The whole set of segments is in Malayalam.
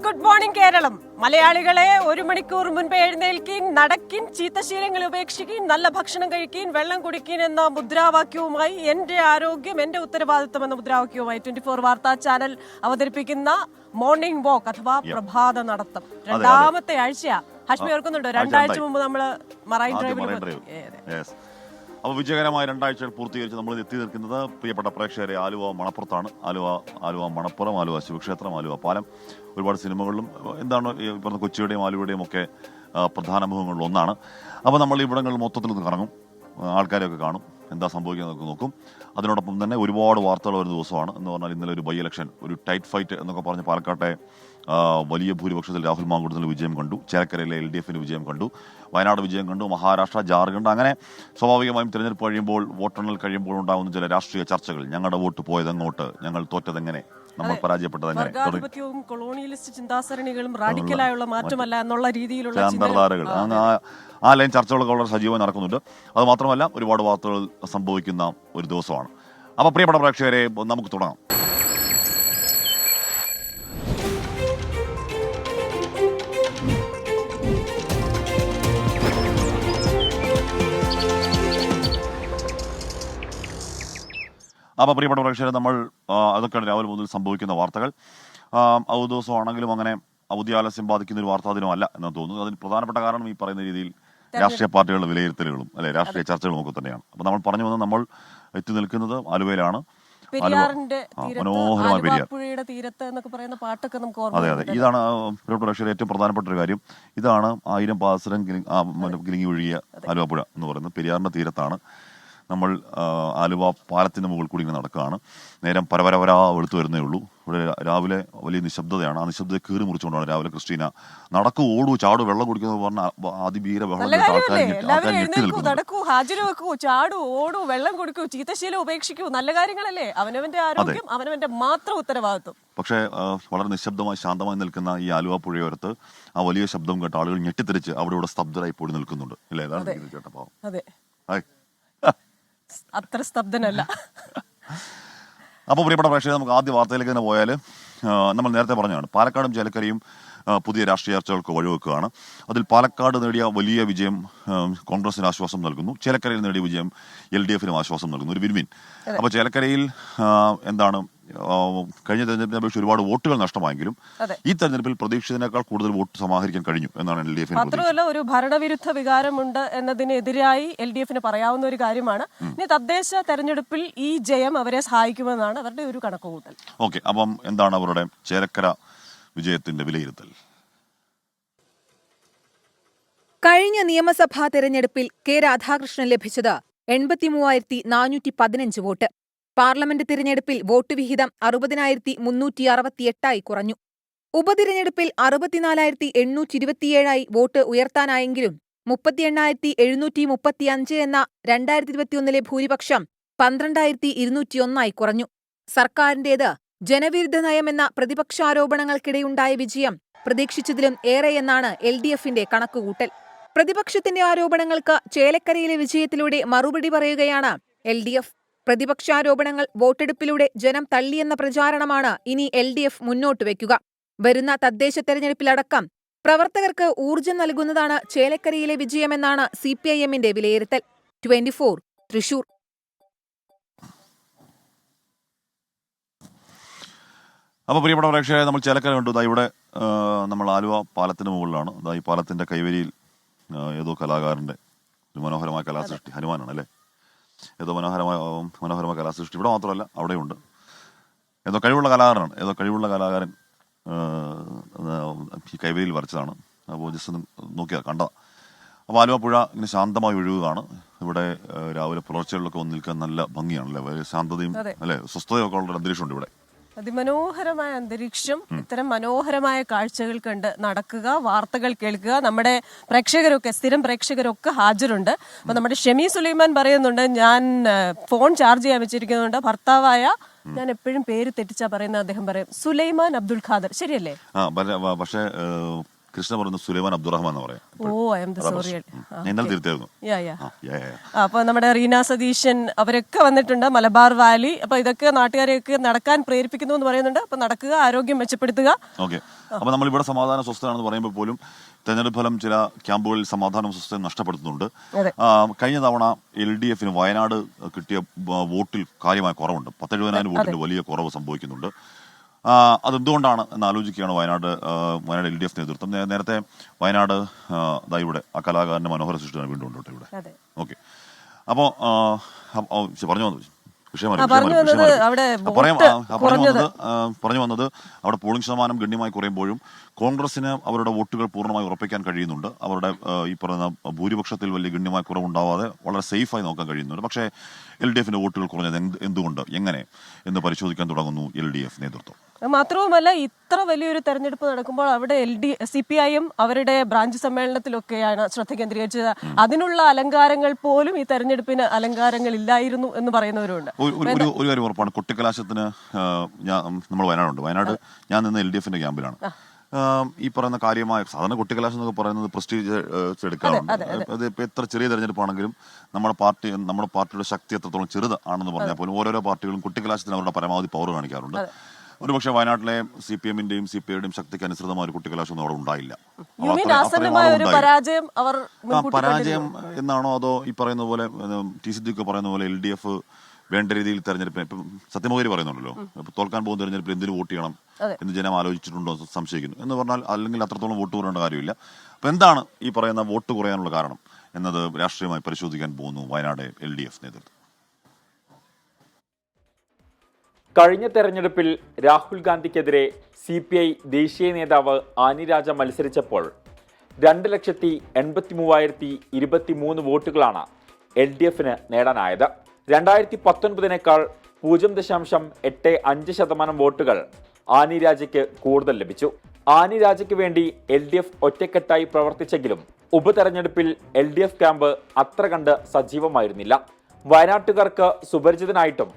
Good morning Keralam. മലയാളികളെ 1 മണിക്കൂർ മുൻപ് എഴുന്നേൽക്കീൻ, നടക്കിൻ, ചീത്തശീലങ്ങൾ ഉപേക്ഷിക്കീൻ, നല്ല ഭക്ഷണം കഴിക്കീൻ, വെള്ളം കുടിക്കീൻ എന്ന മുദ്രാവാക്യവുമായി എന്റെ ആരോഗ്യം എന്റെ ഉത്തരവാദിത്വം എന്ന മുദ്രാവാക്യവുമായി 24 വാർത്താ ചാനൽ അവതരിപ്പിക്കുന്ന മോർണിംഗ് വാക്ക് അഥവാ പ്രഭാത നടത്തം രണ്ടാമത്തെ ആഴ്ചയാ. ഹാഷ്മി ഓർക്കുന്നുണ്ടോ? 2 ആഴ്ച മുമ്പ് നമ്മള് മറൈൻ ഡ്രൈവിൽ അപ്പോൾ വിജയകരമായ 2 ആഴ്ചകൾ പൂർത്തീകരിച്ച് നമ്മൾ എത്തി നിൽക്കുന്നത് പ്രിയപ്പെട്ട പ്രേക്ഷകരെ ആലുവ മണപ്പുറത്താണ്. ആലുവ മണപ്പുറം, ആലുവ ശിവക്ഷേത്രം, ആലുവ പാലം. ഒരുപാട് സിനിമകളിലും എന്താണ് ഈ പറഞ്ഞ കൊച്ചിയുടെയും ആലുവയുടെയും ഒക്കെ പ്രധാന മുഖങ്ങളിൽ ഒന്നാണ്. അപ്പോൾ നമ്മൾ ഇവിടങ്ങളിൽ മൊത്തത്തിൽ കറങ്ങും, ആൾക്കാരെയൊക്കെ കാണും, എന്താ സംഭവിക്കുന്നതൊക്കെ നോക്കും. അതിനോടൊപ്പം തന്നെ ഒരുപാട് വാർത്തകൾ ഒരു ദിവസമാണ്. എന്ന് പറഞ്ഞാൽ ഇന്നലെ ഒരു ബൈ ഇലക്ഷൻ, ഒരു ടൈറ്റ് ഫൈറ്റ് എന്നൊക്കെ പറഞ്ഞ് പാലക്കാട്ടെ വലിയ ഭൂരിപക്ഷത്തിൽ രാഹുൽ മാങ്കൂട്ടത്തിൽ വിജയം കണ്ടു, ചേലക്കരയിലെ LDFന് വിജയം കണ്ടു, വയനാട് വിജയം കണ്ടു, മഹാരാഷ്ട്ര, ജാർഖണ്ഡ്. അങ്ങനെ സ്വാഭാവികമായും തിരഞ്ഞെടുപ്പ് കഴിയുമ്പോൾ, വോട്ടെണ്ണൽ കഴിയുമ്പോൾ ഉണ്ടാകുന്ന ചില രാഷ്ട്രീയ ചർച്ചകൾ. ഞങ്ങളുടെ വോട്ട് പോയതെങ്ങോട്ട്, ഞങ്ങൾ തോറ്റതെങ്ങനെ, നമ്മൾ പരാജയപ്പെട്ടതെങ്ങനെ, കൊളോണിയലിസ്റ്റ് ചിന്താസരണികളും റാഡിക്കലായുള്ള മാറ്റമല്ല എന്നുള്ള രീതിയിലുള്ള ചിന്താധാരകൾ, ആ ലൈൻ ചർച്ചകളൊക്കെ വളരെ സജീവമായി നടക്കുന്നുണ്ട്. അത് മാത്രമല്ല ഒരുപാട് വാർത്തകൾ സംഭവിക്കുന്ന ഒരു ദിവസമാണ്. അപ്പോൾ പ്രിയപ്പെട്ട പ്രേക്ഷകരെ, നമുക്ക് തുടങ്ങാം. അപ്പോൾ പ്രിയപ്പെട്ട പ്രേക്ഷകരെ, നമ്മൾ അതൊക്കെയാണ് രാവിലെ മുതൽ സംഭവിക്കുന്ന വാർത്തകൾ. അവധി ദിവസമാണെങ്കിലും അങ്ങനെ അവധി ആലസ്യം ബാധിക്കുന്ന ഒരു വാർത്താ ദിനമല്ല എന്ന് തോന്നുന്നു. അതിന് പ്രധാനപ്പെട്ട കാരണം ഈ പറയുന്ന രീതിയിൽ രാഷ്ട്രീയ പാർട്ടികളുടെ വിലയിരുത്തലുകളും രാഷ്ട്രീയ ചർച്ചകളും ഒക്കെ തന്നെയാണ്. അപ്പോൾ നമ്മൾ പറഞ്ഞു വന്ന് നമ്മൾ എത്തി നിൽക്കുന്നത് ആലുവയിലാണ്. മനോഹരമായ അതെ, ഇതാണ് പ്രേക്ഷകർ ഏറ്റവും പ്രധാനപ്പെട്ട ഒരു കാര്യം. ഇതാണ് 1000 പാസരം കിലിങ്ങി ഒഴുകിയ ആലുവ പുഴ എന്ന് പറയുന്നത്. പെരിയാറിന്റെ തീരത്താണ് നമ്മൾ. ആലുവ പാലത്തിന് മുകളിൽ കൂടി ഇങ്ങനെ നടക്കുകയാണ്. നേരം പരപരപരാ വെളുത്തു വരുന്നേ ഉള്ളൂ. ഇവിടെ രാവിലെ വലിയ നിശബ്ദതയാണ്. ആ നിശബ്ദതയെ കീറി മുറിച്ചുകൊണ്ടാണ് രാവിലെ ക്രിസ്റ്റീന നടക്കൂ, ഓടൂ, ചാടൂ, വെള്ളം കുടിക്കുന്നത് പറഞ്ഞ അതിഭീര ചീത്തശീലം ഉപേക്ഷിക്കൂ, നല്ല കാര്യങ്ങളല്ലേ, അവനവന്റെ ആരോഗ്യം അവനവന്റെ മാത്രം ഉത്തരവാദിത്വം. പക്ഷേ വളരെ നിശബ്ദമായി ശാന്തമായി നിൽക്കുന്ന ഈ ആലുവ പുഴയോരത്ത് ആ വലിയ ശബ്ദം കേട്ട ആളുകൾ ഞെട്ടിത്തിരിച്ച് അവിടെ ഇവിടെ സ്തബ്ധരായി പോയി നിൽക്കുന്നുണ്ട്. ഇല്ലേ? അതാണ് കേട്ടപ്പോ അത്ര സ്തബ്ധനല്ല. അപ്പോൾ പ്രിയപ്പെട്ട പ്രേക്ഷകർ, നമുക്ക് ആദ്യ വാർത്തയിലേക്ക് തന്നെ പോയാൽ, നമ്മൾ നേരത്തെ പറഞ്ഞതാണ് പാലക്കാടും ചേലക്കരയും പുതിയ രാഷ്ട്രീയ ചർച്ചകൾക്ക് വഴിവെക്കുകയാണ്. അതിൽ പാലക്കാട് നേടിയ വലിയ വിജയം കോൺഗ്രസിന് ആശ്വാസം നൽകുന്നു. ചേലക്കരയിൽ നേടിയ വിജയം LDFനും ആശ്വാസം നൽകുന്നു. ഒരു വിൻവിൻ. അപ്പോൾ ചേലക്കരയിൽ എന്താണ് കഴിഞ്ഞ തെരഞ്ഞെടുപ്പിനെ അപേക്ഷിച്ച് ഒരുപാട് വോട്ടുകൾ നഷ്ടമായെങ്കിലും ഈ തെരഞ്ഞെടുപ്പിൽ പ്രതീക്ഷിച്ചതിനേക്കാൾ കൂടുതൽ വോട്ട് സമാഹരിക്കാൻ കഴിഞ്ഞു എന്നാണ് LDF. മാത്രമല്ല, ഒരു ഭരണവിരുദ്ധ വികാരമുണ്ട് എന്നതിനെതിരായി LDFന് പറയാവുന്ന ഒരു കാര്യമാണ്. ഇനി തദ്ദേശ തെരഞ്ഞെടുപ്പിൽ ഈ ജയം അവരെ സഹായിക്കുമെന്നാണ് അവരുടെ ഒരു കണക്കുകൂട്ടൽ. ഓക്കെ, അപ്പം എന്താണ് അവരുടെ ചേലക്കര വിജയത്തിന്റെ വിലയിരുത്തൽ? കഴിഞ്ഞ നിയമസഭാ തെരഞ്ഞെടുപ്പിൽ കെ രാധാകൃഷ്ണൻ ലഭിച്ചത് 83,415 വോട്ട്. പാർലമെന്റ് തിരഞ്ഞെടുപ്പിൽ വോട്ട് വിഹിതം 60,368 കുറഞ്ഞു. ഉപതിരഞ്ഞെടുപ്പിൽ 64,827 വോട്ട് ഉയർത്താനായെങ്കിലും 38,735 എന്ന 2021 ഭൂരിപക്ഷം 12,201 കുറഞ്ഞു. സർക്കാരിന്റേത് ജനവിരുദ്ധ നയമെന്ന പ്രതിപക്ഷാരോപണങ്ങൾക്കിടെയുണ്ടായ വിജയം പ്രതീക്ഷിച്ചതിലും ഏറെയെന്നാണ് LDFന്റെ കണക്കുകൂട്ടൽ. പ്രതിപക്ഷത്തിന്റെ ആരോപണങ്ങൾക്ക് ചേലക്കരയിലെ വിജയത്തിലൂടെ മറുപടി പറയുകയാണ് LDF. പ്രതിപക്ഷാരോപണങ്ങൾ വോട്ടെടുപ്പിലൂടെ ജനം തള്ളിയെന്ന പ്രചാരണമാണ് ഇനി LDF മുന്നോട്ട് വയ്ക്കുക. വരുന്ന തദ്ദേശ തെരഞ്ഞെടുപ്പിലടക്കം പ്രവർത്തകർക്ക് ഊർജം നൽകുന്നതാണ് ചേലക്കരയിലെ വിജയമെന്നാണ് CPIMന്റെ വിലയിരുത്തൽ. 24 തൃശൂർ. അപ്പോൾ പ്രിയപ്പെട്ട പ്രേക്ഷകരെ, നമ്മൾ ചേലക്കര കണ്ടു. ഇവിടെ നമ്മൾ ആലുവ പാലത്തിന് മുകളിലാണ്. ഈ പാലത്തിന്റെ കൈവരിയിൽ ഏതോ കലാകാരന്റെ ഒരു മനോഹരമായ കലാസൃഷ്ടി, ഹനുമാനാണ് അല്ലേ? ഏതോ മനോഹരമായ കലാസൃഷ്ടി ഇവിടെ മാത്രമല്ല അവിടെയുണ്ട്. ഏതോ കഴിവുള്ള കലാകാരൻ ഈ കൈവരിയിൽ വരച്ചതാണ്. അപ്പോൾ ജസ്റ്റ് ഒന്ന് നോക്കിയാൽ കണ്ടതാണ്. അപ്പോൾ ആലുവ പുഴ ഇങ്ങനെ ശാന്തമായി ഒഴുകുകയാണ്. ഇവിടെ രാവിലെ പുലർച്ചകളിലൊക്കെ വന്ന് നിൽക്കാൻ നല്ല ഭംഗിയാണല്ലേ, വളരെ ശാന്തതയും അല്ലെ, സ്വസ്ഥതയൊക്കെ ഉള്ള അന്തരീക്ഷമുണ്ട് ഇവിടെ. അതിമനോഹരമായ അന്തരീക്ഷം. ഇത്തരം മനോഹരമായ കാഴ്ചകൾ കണ്ട് നടക്കുക, വാർത്തകൾ കേൾക്കുക. നമ്മുടെ പ്രേക്ഷകരൊക്കെ, സ്ഥിരം പ്രേക്ഷകരൊക്കെ ഹാജരുണ്ട്. അപ്പൊ നമ്മുടെ ഷെമി സുലൈമാൻ പറയുന്നുണ്ട്, ഞാൻ ഫോൺ ചാർജ് ചെയ്യാൻ വെച്ചിരിക്കുന്നുണ്ട്. ഭർത്താവായ, ഞാൻ എപ്പോഴും പേര് തെറ്റിച്ചാ പറയുന്നത്, അദ്ദേഹം പറയും സുലൈമാൻ അബ്ദുൽ ഖാദർ, ശരിയല്ലേ? പക്ഷേ കൃഷ്ണ പറയുന്നത് സുലൈമാൻ അബ്ദുറഹ്മാൻ എന്ന് പറയാം. I am sorry. ഇന്നലെ തിരുത്തായിരുന്നു. അപ്പൊ നമ്മുടെ റീന സതീശൻ അവരൊക്കെ വന്നിട്ടുണ്ട്, മലബാർ വാലി. അപ്പൊ ഇതൊക്കെ നാട്ടുകാരെയൊക്കെ നടക്കാൻ പ്രേരിപ്പിക്കുന്നു എന്ന് പറയുന്നുണ്ട്. അപ്പൊ നടക്കുക, ആരോഗ്യം മെച്ചപ്പെടുത്തുക. ഓക്കെ. അപ്പൊ നമ്മൾ ഇവിടെ സമാധാന സ്വസ്ഥമാണെന്ന് പറയുമ്പോൾ പോലും തെരഞ്ഞെടുപ്പ് ഫലം ചില ക്യാമ്പുകളിൽ സമാധാനം സ്വസ്ഥയും നഷ്ടപ്പെടുത്തുന്നുണ്ട്. കഴിഞ്ഞ തവണ LDF വയനാട് കിട്ടിയ വോട്ടിൽ കാര്യമായ കുറവുണ്ട്. 70,000 വോട്ടിന്റെ വലിയ കുറവ് സംഭവിക്കുന്നുണ്ട്. അതെന്തുകൊണ്ടാണ് എന്ന് ആലോചിക്കുകയാണ് വയനാട് LDF നേതൃത്വം. നേരത്തെ വയനാട് ഇവിടെ ആ കലാകാരന്റെ മനോഹര സൃഷ്ടിയാണ് വീണ്ടും ഉണ്ട് ഇവിടെ. ഓക്കെ. അപ്പോൾ പറഞ്ഞു വന്നത് പറഞ്ഞു വന്നത് അവിടെ പോളിംഗ് ശതമാനം ഗണ്യമായി കുറയുമ്പോഴും കോൺഗ്രസിന് അവരുടെ വോട്ടുകൾ പൂർണ്ണമായി ഉറപ്പിക്കാൻ കഴിയുന്നുണ്ട്. അവരുടെ ഈ പറയുന്ന ഭൂരിപക്ഷത്തിൽ വലിയ ഗണ്യമായ കുറവുണ്ടാവാതെ വളരെ സേഫായി നോക്കാൻ കഴിയുന്നുണ്ട്. പക്ഷേ LDF വോട്ടുകൾ കുറഞ്ഞത് എന്തുകൊണ്ട്, എങ്ങനെ എന്ന് പരിശോധിക്കാൻ തുടങ്ങുന്നു LDF നേതൃത്വം. മാത്രവുമല്ല, ഇത്ര വലിയൊരു തെരഞ്ഞെടുപ്പ് നടക്കുമ്പോൾ അവിടെ CPIM അവരുടെ ബ്രാഞ്ച് സമ്മേളനത്തിലൊക്കെയാണ് ശ്രദ്ധ കേന്ദ്രീകരിച്ചത്. അതിനുള്ള അലങ്കാരങ്ങൾ പോലും ഈ തെരഞ്ഞെടുപ്പിന് അലങ്കാരങ്ങൾ ഇല്ലായിരുന്നു എന്ന് പറയുന്നവരുണ്ട്. ഒരു കാര്യം ഉറപ്പാണ്, കൊട്ടിക്കലാശത്തിന് നമ്മൾ വയനാട് ഞാൻ നിന്ന് LDF ക്യാമ്പിലാണ്. ഈ പറയുന്ന കാര്യമായ സാധാരണ കൊട്ടിക്കലാശം എന്നൊക്കെ പറയുന്നത് പ്രസ്റ്റീജ് എടുക്കാറുണ്ട്. അത് ഇപ്പൊ എത്ര ചെറിയ തെരഞ്ഞെടുപ്പാണെങ്കിലും നമ്മുടെ പാർട്ടിയുടെ ശക്തി എത്രത്തോളം ചെറുതാണെന്ന് പറഞ്ഞാൽ പോലും ഓരോരോ പാർട്ടികളും കൊട്ടിക്കലാശത്തിന് അവരുടെ പരമാവധി പവർ കാണിക്കാറുണ്ട്. ഒരുപക്ഷെ വയനാട്ടിലെ CPM-ന്റെയും CPI-യുടെയും ശക്തിക്ക് അനുസൃതമായ ഒരു കുട്ടിക്കലാശം അവിടെ ഉണ്ടായില്ല. പരാജയം എന്നാണോ അതോ ഈ പറയുന്ന പോലെ ടി സിദ്ദീഖ് പറയുന്ന പോലെ LDF വേണ്ട രീതിയിൽ തെരഞ്ഞെടുപ്പിന് ഇപ്പം സത്യമോഹരി പറയുന്നുണ്ടല്ലോ, തോൽക്കാൻ പോകുന്ന തെരഞ്ഞെടുപ്പിൽ എന്തിനു വോട്ട് ചെയ്യണം എന്ന് ജനം ആലോചിച്ചിട്ടുണ്ടോ സംശയിക്കുന്നു എന്ന് പറഞ്ഞാൽ, അല്ലെങ്കിൽ അത്രത്തോളം വോട്ട് കുറയേണ്ട കാര്യമില്ല. അപ്പൊ എന്താണ് ഈ പറയുന്ന വോട്ട് കുറയാനുള്ള കാരണം എന്നത് രാഷ്ട്രീയമായി പരിശോധിക്കാൻ പോകുന്നു വയനാട് LDF നേതൃത്വം. കഴിഞ്ഞ തെരഞ്ഞെടുപ്പിൽ രാഹുൽ ഗാന്ധിക്കെതിരെ CPI ദേശീയ നേതാവ് ആനി രാജ മത്സരിച്ചപ്പോൾ 2,83,023 വോട്ടുകളാണ് LDF-ന് നേടാനായത്. 2019-നേക്കാൾ 0.85% വോട്ടുകൾ ആനി രാജയ്ക്ക് കൂടുതൽ ലഭിച്ചു. ആനി രാജയ്ക്ക് വേണ്ടി LDF ഒറ്റക്കെട്ടായി പ്രവർത്തിച്ചെങ്കിലും ഉപതെരഞ്ഞെടുപ്പിൽ LDF ക്യാമ്പ് അത്ര കണ്ട് സജീവമായിരുന്നില്ല. വയനാട്ടുകാർക്ക് സുപരിചിതനായിട്ടും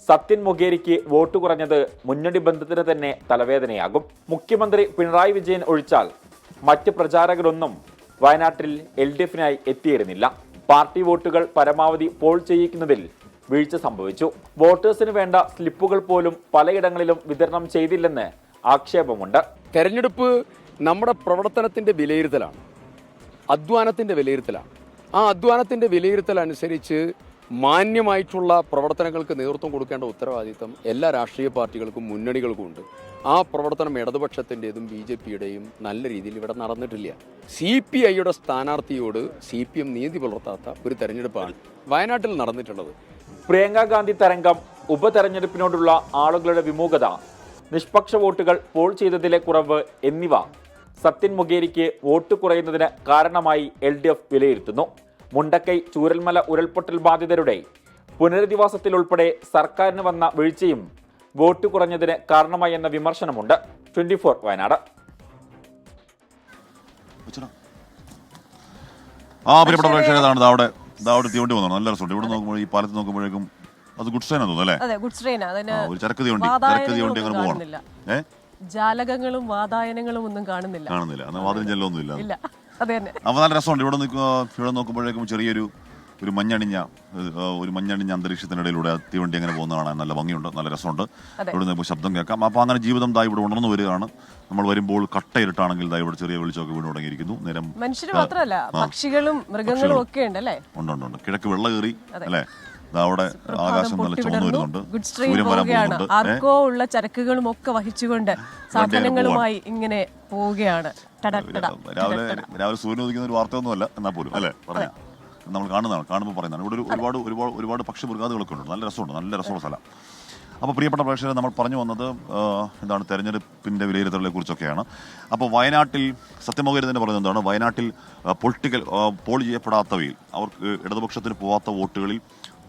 സത്യൻ മൊഗേരിക്ക് വോട്ട് കുറഞ്ഞത് മുന്നണി ബന്ധത്തിന് തന്നെ തലവേദനയാകും. മുഖ്യമന്ത്രി പിണറായി വിജയൻ ഒഴിച്ചാൽ മറ്റ് പ്രചാരകരൊന്നും വയനാട്ടിൽ LDF-നായി എത്തിയിരുന്നില്ല. പാർട്ടി വോട്ടുകൾ പരമാവധി പോൾ ചെയ്യിക്കുന്നതിൽ വീഴ്ച സംഭവിച്ചു. വോട്ടേഴ്സിന് വേണ്ട സ്ലിപ്പുകൾ പോലും പലയിടങ്ങളിലും വിതരണം ചെയ്തില്ലെന്ന് ആക്ഷേപമുണ്ട്. തെരഞ്ഞെടുപ്പ് നമ്മുടെ പ്രവർത്തനത്തിന്റെ വിലയിരുത്തലാണ്, അധ്വാനത്തിന്റെ വിലയിരുത്തലാണ്. ആ അധ്വാനത്തിന്റെ വിലയിരുത്തൽ അനുസരിച്ച് മാന്യമായിട്ടുള്ള പ്രവർത്തനങ്ങൾക്ക് നേതൃത്വം കൊടുക്കേണ്ട ഉത്തരവാദിത്തം എല്ലാ രാഷ്ട്രീയ പാർട്ടികൾക്കും മുന്നണികൾക്കും ഉണ്ട്. ആ പ്രവർത്തനം ഇടതുപക്ഷത്തിൻ്റെതും BJP-യുടെയും നല്ല രീതിയിൽ ഇവിടെ നടന്നിട്ടില്ല. CPI-യുടെ സ്ഥാനാർത്ഥിയോട് CPM നീതി പുലർത്താത്ത ഒരു തെരഞ്ഞെടുപ്പാണ് വയനാട്ടിൽ നടന്നിട്ടുള്ളത്. പ്രിയങ്ക ഗാന്ധി തരംഗം, ഉപതെരഞ്ഞെടുപ്പിനോടുള്ള ആളുകളുടെ വിമുഖത, നിഷ്പക്ഷ വോട്ടുകൾ പോൾ ചെയ്തതിലെ കുറവ് എന്നിവ സത്യൻ മൊഗേരിക്ക് വോട്ട് കുറയുന്നതിന് കാരണമായി LDF വിലയിരുത്തുന്നു. മുണ്ടക്കൈ ചൂരൽമല ഉരുൾപൊട്ടൽ ബാധിതരുടെ പുനരധിവാസത്തിലുൾപ്പെടെ സർക്കാരിന് വന്ന വീഴ്ചയും വോട്ട് കുറഞ്ഞതിന് കാരണമായി എന്ന വിമർശനമുണ്ട്. 24 വയനാട്. പ്രിയപ്പെട്ട പ്രേക്ഷകരാണ് അവിടെ തീവണ്ടി വന്നു. നല്ല രസമുണ്ട്. ഇവിടെ നോക്കുമ്പോൾ ഈ പാലത്ത് നോക്കുമ്പോഴേക്കും അത് ഗുഡ്സ് ട്രെയിൻ തോന്നുന്നു അല്ലേ? ഒരു ചരക്ക് തീവണ്ടി അങ്ങനെ പോകണം. ജാലകങ്ങളും വാതായനങ്ങളും ഒന്നും കാണുന്നില്ല. വാതിലും ജലമൊന്നും ഇല്ല. അപ്പൊ നല്ല രസമുണ്ട്. ഇവിടെ നോക്കുമ്പോഴേക്കും ചെറിയൊരു മഞ്ഞണിഞ്ഞ അന്തരീക്ഷത്തിനിടയിലൂടെ തീവണ്ടി അങ്ങനെ പോകുന്ന കാണാൻ നല്ല ഭംഗിയുണ്ട്, നല്ല രസമുണ്ട്. ഇവിടെ നിന്ന് ശബ്ദം കേൾക്കാം. അപ്പൊ അങ്ങനെ ജീവിതം ഇവിടെ ഉണർന്നു വരികയാണ്. നമ്മൾ വരുമ്പോൾ കട്ടയിരുട്ടാണെങ്കിൽ ഇവിടെ ചെറിയ വെളിച്ചമൊക്കെ വീണ് തുടങ്ങിയിരിക്കുന്നു. നേരം മനുഷ്യര് മാത്രമല്ല, പക്ഷികളും മൃഗങ്ങളും ഒക്കെ ഉണ്ട് അല്ലേ? ഉണ്ട്. കിഴക്ക് വെള്ളം കയറി അല്ലേ? അവിടെ ആകാശം നല്ല ചോന്നു വരുന്നുണ്ട്. ആർക്കോ ഉള്ള ചരക്കുകളും ഒക്കെ വഹിച്ചുകൊണ്ട് സാധനങ്ങളുമായി ഇങ്ങനെ പോവുകയാണ്. രാവിലെ സൂര്യൻ ഉദിക്കുന്ന ഒരു വാർത്തയൊന്നുമല്ല എന്നാൽ പോലും അല്ലേ പറഞ്ഞ നമ്മൾ കാണുമ്പോൾ പറയുന്നതാണ്. ഇവിടെ ഒരുപാട് പക്ഷി മൃഗാദികളൊക്കെ ഉണ്ട്. നല്ല രസമുള്ള സ്ഥലം. അപ്പോൾ പ്രിയപ്പെട്ട പ്രേക്ഷകരെ, നമ്മൾ പറഞ്ഞു വന്നത് എന്താണ് തെരഞ്ഞെടുപ്പിന്റെ വിലയിരുത്തലിനെ കുറിച്ചൊക്കെയാണ്. അപ്പോൾ വയനാട്ടിൽ സത്യമോഹരി തന്നെ പറയുന്നത് എന്താണ്, വയനാട്ടിൽ പോൾ ചെയ്യപ്പെടാത്തവയിൽ അവർക്ക് ഇടതുപക്ഷത്തിന് പോവാത്ത വോട്ടുകളിൽ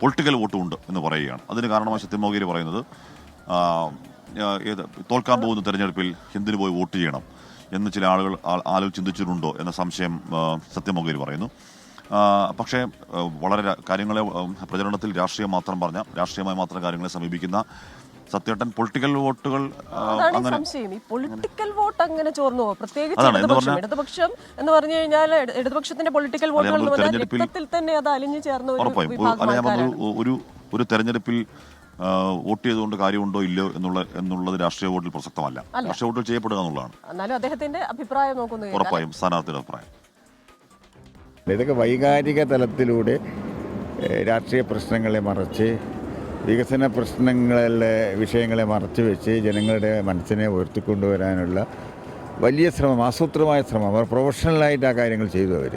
പൊളിറ്റിക്കൽ വോട്ടും ഉണ്ട് എന്ന് പറയുകയാണ്. അതിന് കാരണമായി സത്യമോഹരി പറയുന്നത് തോൽക്കാൻ പോകുന്ന തെരഞ്ഞെടുപ്പിൽ എന്തിനു പോയി വോട്ട് ചെയ്യണം എന്ന് ചില ആളുകൾ ചിന്തിച്ചിട്ടുണ്ടോ എന്ന സംശയം സത്യമോഹരി പറയുന്നു. പക്ഷേ വളരെ കാര്യങ്ങളെ പ്രചരണത്തിൽ രാഷ്ട്രീയമായി മാത്രം കാര്യങ്ങളെ സമീപിക്കുന്ന സത്യേട്ടൻ പൊളിറ്റിക്കൽ വോട്ടുകൾ അതാണ് ഈ സംശയം. ഈ പൊളിറ്റിക്കൽ വോട്ട് അങ്ങനെ ചോർന്നു പോകും, പ്രത്യേകിച്ച് ഇടതുപക്ഷം എന്ന് പറഞ്ഞു കഴിഞ്ഞാൽ ഇടതുപക്ഷത്തിന്റെ പൊളിറ്റിക്കൽ വോട്ടുകൾ എന്ന് പറഞ്ഞാൽ രക്തത്തിൽ തന്നെ അത് അലിഞ്ഞു ചേർന്ന ഒരു വിഭാഗം. ഒരു തെരഞ്ഞെടുപ്പിൽ വോട്ട് ചെയ്തുകൊണ്ട് കാര്യമുണ്ടോ ഇല്ലയോ എന്നുള്ളത് രാഷ്ട്രീയ വോട്ടിൽ പ്രസക്തമല്ല. രാഷ്ട്രീയ വോട്ടുകൾ ചെയ്യപ്പെടുക എന്നുള്ളതാണ്. എന്നാലും അദ്ദേഹത്തിന്റെ അഭിപ്രായം നോക്കുന്നു. ഉറപ്പായും സ്ഥാനാർത്ഥിയുടെ അഭിപ്രായം. ഇതൊക്കെ വൈകാരിക തലത്തിലൂടെ രാഷ്ട്രീയ പ്രശ്നങ്ങളെ മറച്ച്, വികസന പ്രശ്നങ്ങളിലെ വിഷയങ്ങളെ മറച്ചു വെച്ച് ജനങ്ങളുടെ മനസ്സിനെ ഉയർത്തിക്കൊണ്ടുവരാനുള്ള വലിയ ശ്രമം, ആസൂത്രമായ ശ്രമം, അവർ പ്രൊഫഷണലായിട്ട് ആ കാര്യങ്ങൾ ചെയ്തു. അവർ